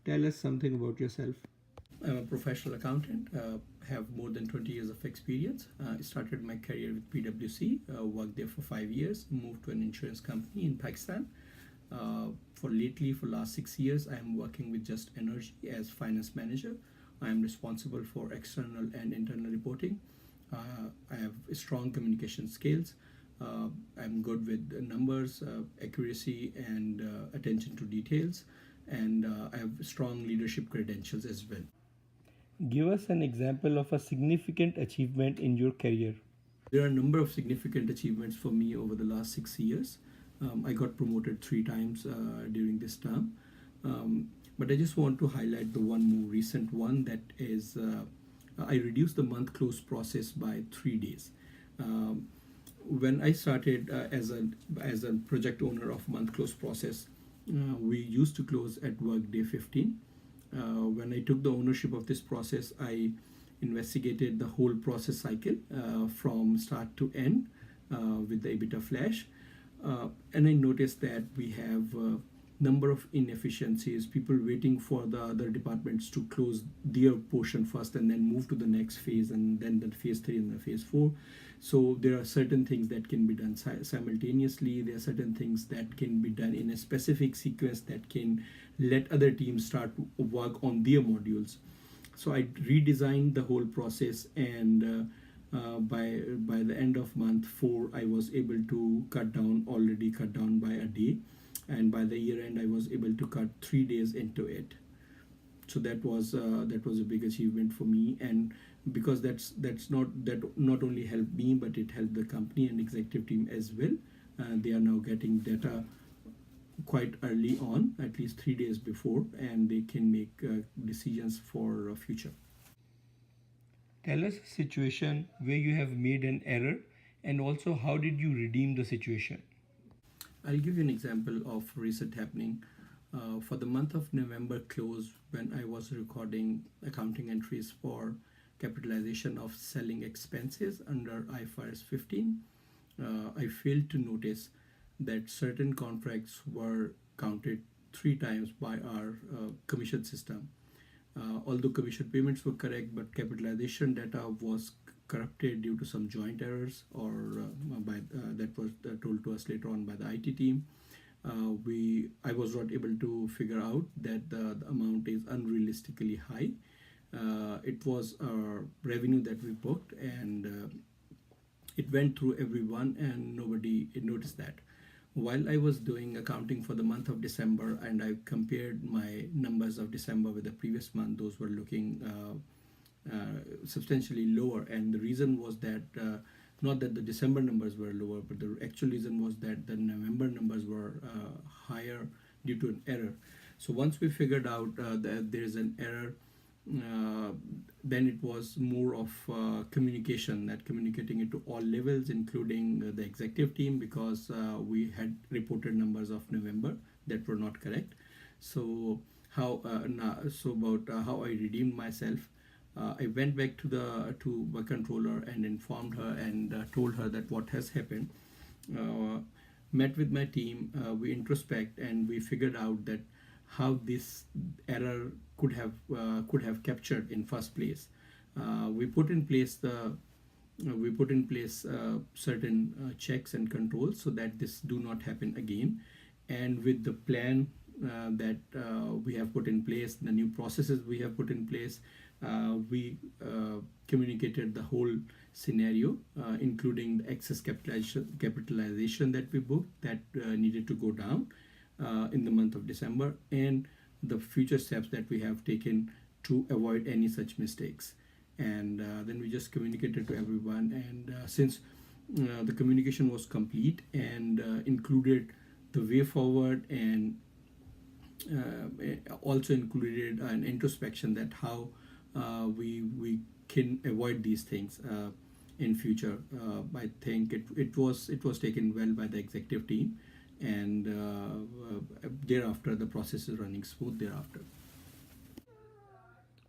Tell us something about yourself. I'm a professional accountant, have more than 20 years of experience. I started my career with PwC, worked there for 5 years, moved to an insurance company in Pakistan. For last 6 years, I am working with Just Energy as finance manager. I am responsible for external and internal reporting. I have strong communication skills. I'm good with numbers, accuracy, and attention to details. And I have strong leadership credentials as well. Give us an example of a significant achievement in your career. There are a number of significant achievements for me over the last 6 years. I got promoted 3 times during this term. But I just want to highlight the one more recent one, that is I reduced the month close process by 3 days. When I started as a project owner of month close process, we used to close at workday 15. When I took the ownership of this process, I investigated the whole process cycle from start to end with the EBITDA Flash, and I noticed that we have number of inefficiencies, people waiting for the other departments to close their portion first and then move to the next phase, and then the phase 3 and the phase 4. So there are certain things that can be done simultaneously. There are certain things that can be done in a specific sequence that can let other teams start work on their modules. So I redesigned the whole process, and by the end of month 4, I was able to cut down by a day, and by the year end, I was able to cut 3 days into it. So that was a big achievement for me, and because that not only helped me, but it helped the company and executive team as well. They are now getting data quite early on, at least 3 days before, and they can make decisions for future. Tell us a situation where you have made an error, and also how did you redeem the situation? I'll give you an example of recent happening. For the month of November close, when I was recording accounting entries for capitalization of selling expenses under IFRS 15, I failed to notice that certain contracts were counted 3 times by our commission system. Although commission payments were correct, but capitalization data was corrupted due to some joint errors, or that was told to us later on by the IT team. I was not able to figure out that the amount is unrealistically high. It was a revenue that we booked, and it went through everyone, and nobody noticed that. While I was doing accounting for the month of December, and I compared my numbers of December with the previous month, those were looking substantially lower, and the reason was that not that the December numbers were lower, but the actual reason was that the November numbers were higher due to an error. So once we figured out that there is an error, then it was more of communication, that communicating it to all levels, including the executive team, because we had reported numbers of November that were not correct. So how I redeemed myself. I went back to my controller and informed her, and told her that what has happened. Met with my team, we introspect, and we figured out that how this error could have captured in first place. We put in place certain checks and controls so that this do not happen again. And with the plan that we have put in place, the new processes we have put in place, we communicated the whole scenario, including the excess capitalization that we booked that needed to go down in the month of December, and the future steps that we have taken to avoid any such mistakes. And then we just communicated to everyone, and since the communication was complete and included the way forward, and also included an introspection that how we can avoid these things in future. I think it was taken well by the executive team, and thereafter the process is running smooth thereafter.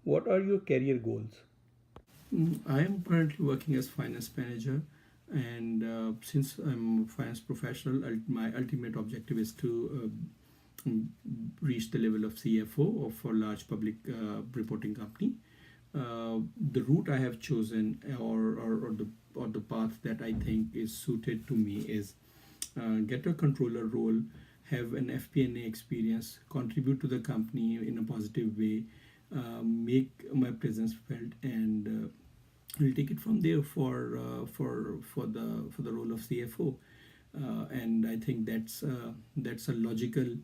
What are your career goals? I am currently working as finance manager, and since I'm a finance professional, my ultimate objective is to reach the level of CFO of a large public reporting company. The route I have chosen, or the path that I think is suited to me, is get a controller role, have an FP&A experience, contribute to the company in a positive way, make my presence felt, and we'll take it from there for the role of CFO. And I think that's a logical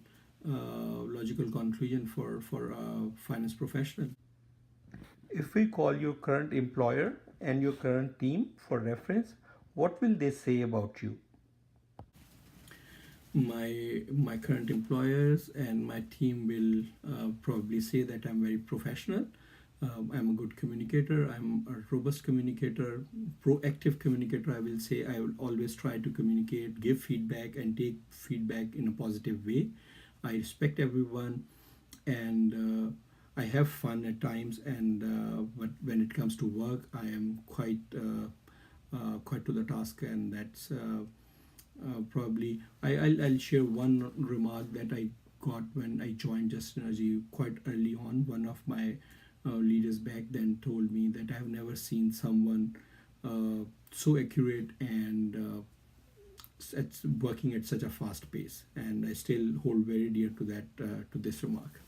conclusion for a finance professional. If we call your current employer and your current team for reference, what will they say about you? My current employers and my team will probably say that I'm very professional. I'm a good communicator. I'm a robust communicator, proactive communicator. I will say I will always try to communicate, give feedback, and take feedback in a positive way. I respect everyone, and I have fun at times. And but when it comes to work, I am quite to the task, and that's probably I'll share one remark that I got when I joined Just Energy quite early on. One of my leaders back then told me that I've never seen someone so accurate and working at such a fast pace, and I still hold very dear to that to this remark.